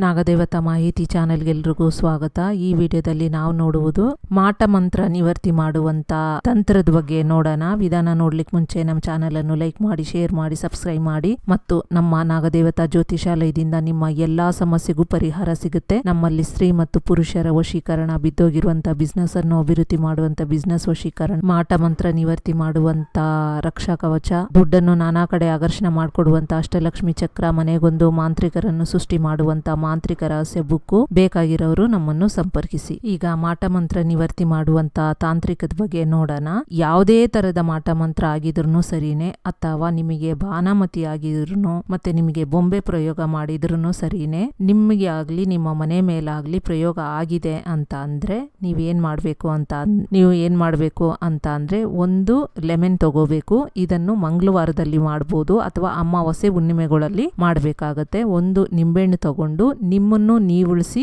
ನಾಗದೇವತಾ ಮಾಹಿತಿ ಚಾನೆಲ್ಗೆ ಎಲ್ರಿಗೂ ಸ್ವಾಗತ. ಈ ವಿಡಿಯೋದಲ್ಲಿ ನಾವು ನೋಡುವುದು ಮಾಟ ಮಂತ್ರ ನಿವರ್ತಿ ಮಾಡುವಂತ ತಂತ್ರದ ಬಗ್ಗೆ ನೋಡೋಣ. ವಿಧಾನ ನೋಡ್ಲಿಕ್ಕೆ ಮುಂಚೆ ನಮ್ಮ ಚಾನೆಲ್ ಅನ್ನು ಲೈಕ್ ಮಾಡಿ, ಶೇರ್ ಮಾಡಿ, ಸಬ್ಸ್ಕ್ರೈಬ್ ಮಾಡಿ. ಮತ್ತು ನಮ್ಮ ನಾಗದೇವತಾ ಜ್ಯೋತಿಷಾಲಯದಿಂದ ನಿಮ್ಮ ಎಲ್ಲಾ ಸಮಸ್ಯೆಗೂ ಪರಿಹಾರ ಸಿಗುತ್ತೆ. ನಮ್ಮಲ್ಲಿ ಸ್ತ್ರೀ ಮತ್ತು ಪುರುಷರ ವಶೀಕರಣ, ಬಿದ್ದೋಗಿರುವಂತ ಬಿಸ್ನೆಸ್ ಅನ್ನು ಅಭಿವೃದ್ಧಿ ಮಾಡುವಂತ ಬಿಸ್ನೆಸ್ ವಶೀಕರಣ, ಮಾಟ ಮಂತ್ರ ನಿವರ್ತಿ ಮಾಡುವಂತ ರಕ್ಷಾ ಕವಚ, ದುಡ್ಡನ್ನು ನಾನಾ ಕಡೆ ಆಕರ್ಷಣೆ ಮಾಡಿಕೊಡುವಂತ ಅಷ್ಟಲಕ್ಷ್ಮಿ ಚಕ್ರ, ಮನೆಗೊಂದು ಮಾಂತ್ರಿಕರನ್ನು ಸೃಷ್ಟಿ ಮಾಡುವಂತ ಮಾಂತ್ರಿಕ ರಹಸ್ಯ ಬುಕ್ಕು ಬೇಕಾಗಿರೋರು ನಮ್ಮನ್ನು ಸಂಪರ್ಕಿಸಿ. ಈಗ ಮಾಟ ಮಂತ್ರ ನಿವರ್ತಿ ಮಾಡುವಂತ ತಾಂತ್ರಿಕದ ಬಗ್ಗೆ ನೋಡೋಣ. ಯಾವುದೇ ತರದ ಮಾಟ ಮಂತ್ರ ಆಗಿದ್ರು ಸರಿನೇ, ಅಥವಾ ನಿಮಗೆ ಬಾನಾಮತಿ ಆಗಿದ್ರು, ಮತ್ತೆ ನಿಮಗೆ ಬೊಂಬೆ ಪ್ರಯೋಗ ಮಾಡಿದ್ರು ಸರಿನೇ, ನಿಮಗೆ ಆಗ್ಲಿ ನಿಮ್ಮ ಮನೆ ಮೇಲಾಗ್ಲಿ ಪ್ರಯೋಗ ಆಗಿದೆ ಅಂತ ಅಂದ್ರೆ ನೀವು ಏನ್ ಮಾಡ್ಬೇಕು ಅಂತ ಅಂದ್ರೆ ಒಂದು ಲೆಮನ್ ತಗೋಬೇಕು. ಇದನ್ನು ಮಂಗಳವಾರದಲ್ಲಿ ಮಾಡಬಹುದು ಅಥವಾ ಅಮಾವಾಸ್ಯೆ ಹುಣ್ಣಿಮೆಗಳಲ್ಲಿ ಮಾಡಬೇಕಾಗತ್ತೆ. ಒಂದು ನಿಂಬೆಹಣ್ಣು ತಗೊಂಡು ನಿಮ್ಮನ್ನು ನೀವುಳಿಸಿ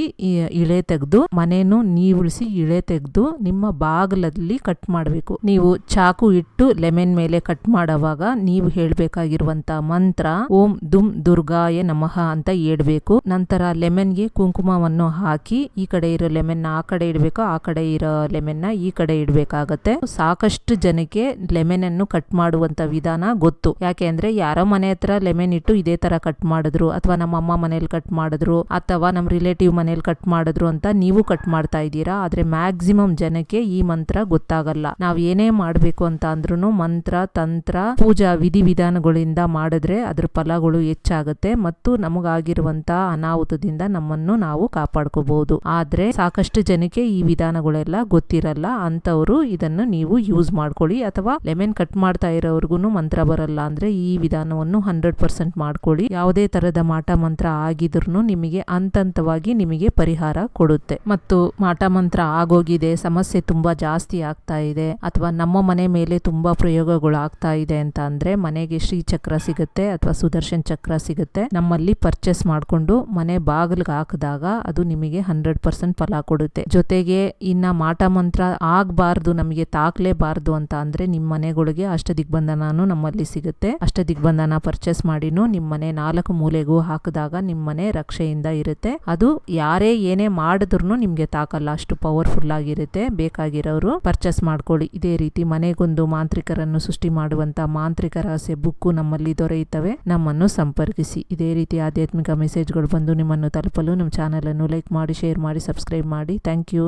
ಇಳೆ ತೆಗೆದು, ಮನೆಯನ್ನು ನೀವುಳಿಸಿ ಇಳೆ ತೆಗೆದು ನಿಮ್ಮ ಬಾಗಿಲಲ್ಲಿ ಕಟ್ ಮಾಡಬೇಕು. ನೀವು ಚಾಕು ಇಟ್ಟು ಲೆಮನ್ ಮೇಲೆ ಕಟ್ ಮಾಡುವಾಗ ನೀವು ಹೇಳ್ಬೇಕಾಗಿರುವಂತ ಮಂತ್ರ ಓಂ ದುಂ ದುರ್ಗಾಯ ನಮಃ ಅಂತ ಹೇಳ್ಬೇಕು. ನಂತರ ಲೆಮನ್ಗೆ ಕುಂಕುಮವನ್ನು ಹಾಕಿ ಈ ಕಡೆ ಇರೋ ಲೆಮನ್ ಆ ಕಡೆ ಇಡಬೇಕು, ಆ ಕಡೆ ಇರೋ ಲೆಮನ್ ಈ ಕಡೆ ಇಡಬೇಕಾಗತ್ತೆ. ಸಾಕಷ್ಟು ಜನಕ್ಕೆ ಲೆಮನ್ ಅನ್ನು ಕಟ್ ಮಾಡುವಂತ ವಿಧಾನ ಗೊತ್ತು. ಯಾಕೆ ಅಂದ್ರೆ ಯಾರೋ ಮನೆ ಹತ್ರ ಲೆಮನ್ ಇಟ್ಟು ಇದೇ ತರ ಕಟ್ ಮಾಡಿದ್ರು, ಅಥವಾ ನಮ್ಮ ಅಮ್ಮ ಮನೇಲಿ ಕಟ್ ಮಾಡಿದ್ರು, ಅಥವಾ ನಮ್ಮ ರಿಲೇಟಿವ್ ಮನೇಲಿ ಕಟ್ ಮಾಡಿದ್ರು ಅಂತ ನೀವು ಕಟ್ ಮಾಡ್ತಾ ಇದ್ದೀರಾ. ಆದ್ರೆ ಮ್ಯಾಕ್ಸಿಮಮ್ ಜನಕ್ಕೆ ಈ ಮಂತ್ರ ಗೊತ್ತಾಗಲ್ಲ. ನಾವ್ ಏನೇ ಮಾಡ್ಬೇಕು ಅಂತ ಅಂದ್ರೂ ಮಂತ್ರ, ತಂತ್ರ, ಪೂಜಾ ವಿಧಿವಿಧಾನಗಳಿಂದ ಮಾಡಿದ್ರೆ ಅದ್ರ ಫಲಗಳು ಹೆಚ್ಚಾಗುತ್ತೆ ಮತ್ತು ನಮಗಾಗಿರುವಂತ ಅನಾಹುತದಿಂದ ನಮ್ಮನ್ನು ನಾವು ಕಾಪಾಡ್ಕೋಬಹುದು. ಆದ್ರೆ ಸಾಕಷ್ಟು ಜನಕ್ಕೆ ಈ ವಿಧಾನಗಳೆಲ್ಲ ಗೊತ್ತಿರಲ್ಲ. ಅಂತವರು ಇದನ್ನು ನೀವು ಯೂಸ್ ಮಾಡ್ಕೊಳ್ಳಿ. ಅಥವಾ ಲೆಮನ್ ಕಟ್ ಮಾಡ್ತಾ ಇರೋರ್ಗು ಮಂತ್ರ ಬರಲ್ಲ ಅಂದ್ರೆ ಈ ವಿಧಾನವನ್ನು 100% ಮಾಡ್ಕೊಳ್ಳಿ. ಯಾವುದೇ ತರದ ಮಾಟ ಮಂತ್ರ ಆಗಿದ್ರು ನಿಮಗೆ ಹಂತವಾಗಿ ನಿಮಗೆ ಪರಿಹಾರ ಕೊಡುತ್ತೆ. ಮತ್ತು ಮಾಟ ಮಂತ್ರ ಆಗೋಗಿದೆ, ಸಮಸ್ಯೆ ತುಂಬಾ ಜಾಸ್ತಿ ಆಗ್ತಾ ಇದೆ, ಅಥವಾ ನಮ್ಮ ಮನೆ ಮೇಲೆ ತುಂಬಾ ಪ್ರಯೋಗಗಳು ಆಗ್ತಾ ಇದೆ ಅಂತ ಅಂದ್ರೆ ಮನೆಗೆ ಶ್ರೀ ಚಕ್ರ ಸಿಗುತ್ತೆ ಅಥವಾ ಸುದರ್ಶನ್ ಚಕ್ರ ಸಿಗುತ್ತೆ. ನಮ್ಮಲ್ಲಿ ಪರ್ಚೇಸ್ ಮಾಡ್ಕೊಂಡು ಮನೆ ಬಾಗಿಲಿಗೆ ಹಾಕಿದಾಗ ಅದು ನಿಮಗೆ 100% ಫಲ ಕೊಡುತ್ತೆ. ಜೊತೆಗೆ ಇನ್ನ ಮಾಟ ಮಂತ್ರ ಆಗ್ಬಾರ್ದು, ನಮಗೆ ತಾಕ್ಲೇಬಾರ್ದು ಅಂತ ಅಂದ್ರೆ ನಿಮ್ಮ ಮನೆಗಳಿಗೆ ಅಷ್ಟದಿಗ್ಬಂಧನನು ನಮ್ಮಲ್ಲಿ ಸಿಗುತ್ತೆ. ಅಷ್ಟದಿಗ್ಬಂಧನ ಪರ್ಚೇಸ್ ಮಾಡಿನೂ ನಿಮ್ಮ ಮನೆ 4 ಮೂಲೆಗೂ ಹಾಕಿದಾಗ ನಿಮ್ಮ ಮನೆ ರಕ್ಷೆಯಿಂದ ಇರುತ್ತೆ. ಅದು ಯಾರೇ ಏನೇ ಮಾಡಿದ್ರು ನಿಮ್ಗೆ ತಾಕಲ್ಲ, ಅಷ್ಟು ಪವರ್ಫುಲ್ ಆಗಿರುತ್ತೆ. ಬೇಕಾಗಿರೋರು ಪರ್ಚೇಸ್ ಮಾಡ್ಕೊಳ್ಳಿ. ಇದೇ ರೀತಿ ಮನೆಗೊಂದು ಮಾಂತ್ರಿಕರನ್ನು ಸೃಷ್ಟಿ ಮಾಡುವಂತ ಮಾಂತ್ರಿಕ ರಹಸ್ಯ ಬುಕ್ಕು ನಮ್ಮಲ್ಲಿ ದೊರೆಯುತ್ತವೆ. ನಮ್ಮನ್ನು ಸಂಪರ್ಕಿಸಿ. ಇದೇ ರೀತಿ ಆಧ್ಯಾತ್ಮಿಕ ಮೆಸೇಜ್ಗಳು ಬಂದು ನಿಮ್ಮನ್ನು ತಲುಪಲು ನಮ್ಮ ಚಾನೆಲ್ ಅನ್ನು ಲೈಕ್ ಮಾಡಿ, ಶೇರ್ ಮಾಡಿ, ಸಬ್ಸ್ಕ್ರೈಬ್ ಮಾಡಿ. Thank you.